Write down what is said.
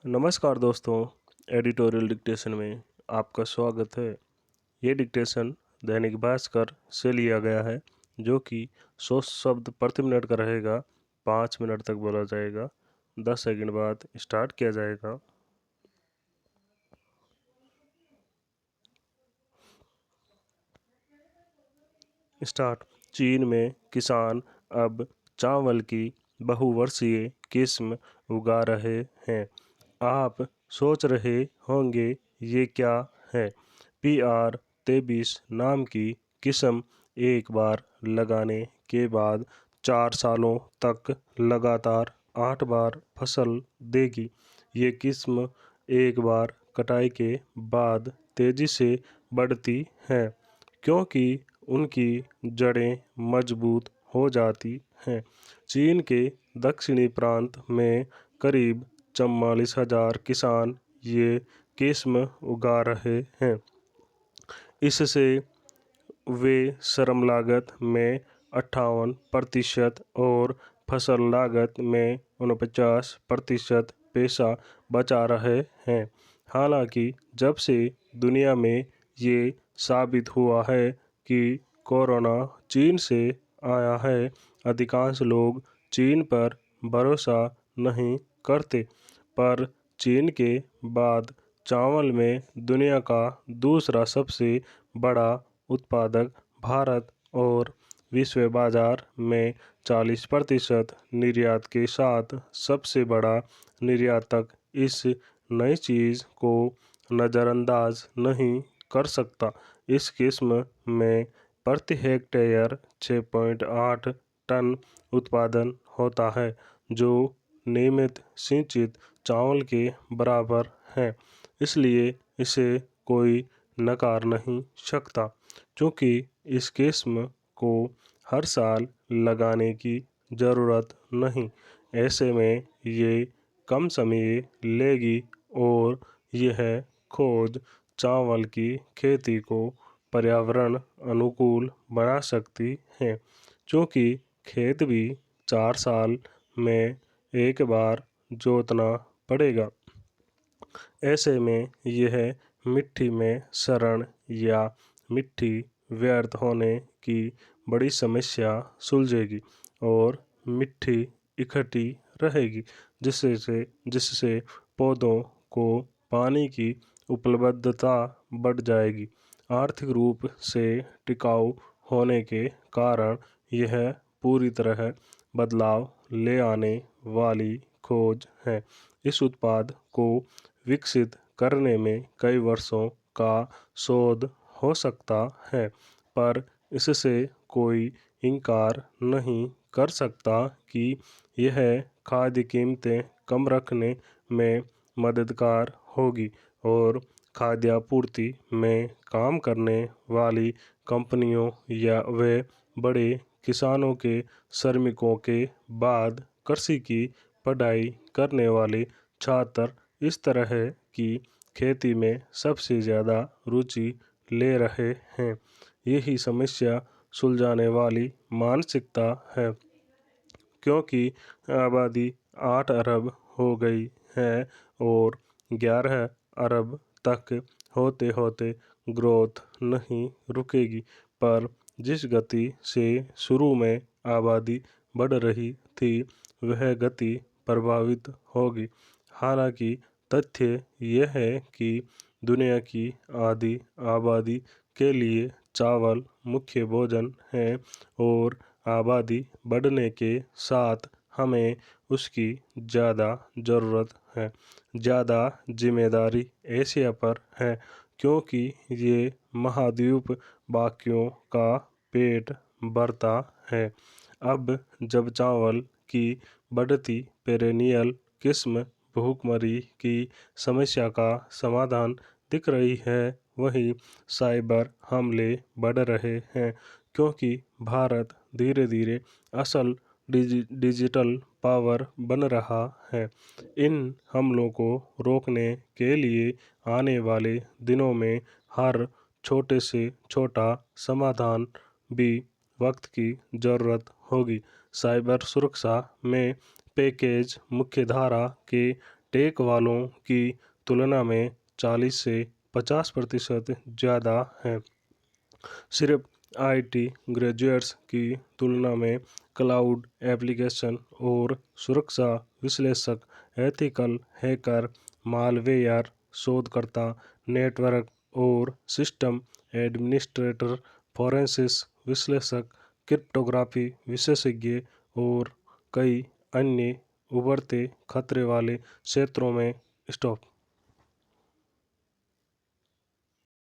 नमस्कार दोस्तों, editorial dictation में आपका स्वागत है। ये डिक्टेशन दैनिक भास्कर से लिया गया है, जो कि 100 शब्द प्रति मिनट का रहेगा। 5 मिनट तक बोला जाएगा। 10 सेकंड बाद स्टार्ट किया जाएगा। स्टार्ट। चीन में किसान अब चावल की बहुवर्षीय किस्म उगा रहे हैं। आप सोच रहे होंगे ये क्या है। PR-23 नाम की किस्म एक बार लगाने के बाद 4 सालों तक लगातार 8 बार फसल देगी। ये किस्म एक बार कटाई के बाद तेजी से बढ़ती है, क्योंकि उनकी जड़ें मजबूत हो जाती हैं। चीन के दक्षिणी प्रांत में करीब 44,000 किसान ये किस्म उगा रहे हैं। इससे वे श्रम लागत में 58% और फसल लागत में 49% पैसा बचा रहे हैं। हालांकि जब से दुनिया में ये साबित हुआ है कि कोरोना चीन से आया है, अधिकांश लोग चीन पर भरोसा नहीं करते। पर चीन के बाद चावल में दुनिया का दूसरा सबसे बड़ा उत्पादक भारत और विश्व बाजार में 40% निर्यात के साथ सबसे बड़ा निर्यातक इस नई चीज़ को नज़रअंदाज नहीं कर सकता। इस किस्म में प्रति हेक्टेयर 6.8 टन उत्पादन होता है, जो नियमित सिंचित चावल के बराबर है। इसलिए इसे कोई नकार नहीं सकता, क्योंकि इस किस्म को हर साल लगाने की ज़रूरत नहीं। ऐसे में ये कम समय लेगी और यह खोज चावल की खेती को पर्यावरण अनुकूल बना सकती है, क्योंकि खेत भी 4 साल में एक बार जोतना पड़ेगा। ऐसे में यह मिट्टी में सड़न या मिट्टी व्यर्थ होने की बड़ी समस्या सुलझेगी और मिट्टी इकट्ठी रहेगी, जिससे पौधों को पानी की उपलब्धता बढ़ जाएगी। आर्थिक रूप से टिकाऊ होने के कारण यह पूरी तरह बदलाव ले आने वाली खोज है। इस उत्पाद को विकसित करने में कई वर्षों का शोध हो सकता है, पर इससे कोई इनकार नहीं कर सकता कि यह खाद्य कीमतें कम रखने में मददगार होगी और खाद्यापूर्ति में काम करने वाली कंपनियों या वे बड़े किसानों के श्रमिकों के बाद कृषि की पढ़ाई करने वाले छात्र इस तरह की खेती में सबसे ज़्यादा रुचि ले रहे हैं। यही समस्या सुलझाने वाली मानसिकता है, क्योंकि आबादी 8 अरब हो गई है और 11 अरब तक होते होते ग्रोथ नहीं रुकेगी। पर जिस गति से शुरू में आबादी बढ़ रही थी, वह गति प्रभावित होगी। हालांकि तथ्य यह है कि दुनिया की आधी आबादी के लिए चावल मुख्य भोजन है और आबादी बढ़ने के साथ हमें उसकी ज़्यादा ज़रूरत है। ज़्यादा जिम्मेदारी एशिया पर है, क्योंकि ये महाद्वीप बाकियों का पेट भरता है। अब जब चावल की बढ़ती पेरेनियल किस्म भूखमरी की समस्या का समाधान दिख रही है, वहीं साइबर हमले बढ़ रहे हैं, क्योंकि भारत धीरे धीरे असल डिजिटल पावर बन रहा है। इन हमलों को रोकने के लिए आने वाले दिनों में हर छोटे से छोटा समाधान भी वक्त की ज़रूरत होगी। साइबर सुरक्षा में पैकेज मुख्यधारा के टेक वालों की तुलना में 40 से 50% ज़्यादा हैं। सिर्फ आईटी ग्रेजुएट्स की तुलना में क्लाउड एप्लीकेशन और सुरक्षा विश्लेषक, एथिकल हैकर, मालवेयर शोधकर्ता, नेटवर्क और सिस्टम एडमिनिस्ट्रेटर, फोरेंसिस विश्लेषक, क्रिप्टोग्राफी विशेषज्ञ और कई अन्य उभरते खतरे वाले क्षेत्रों में स्टॉप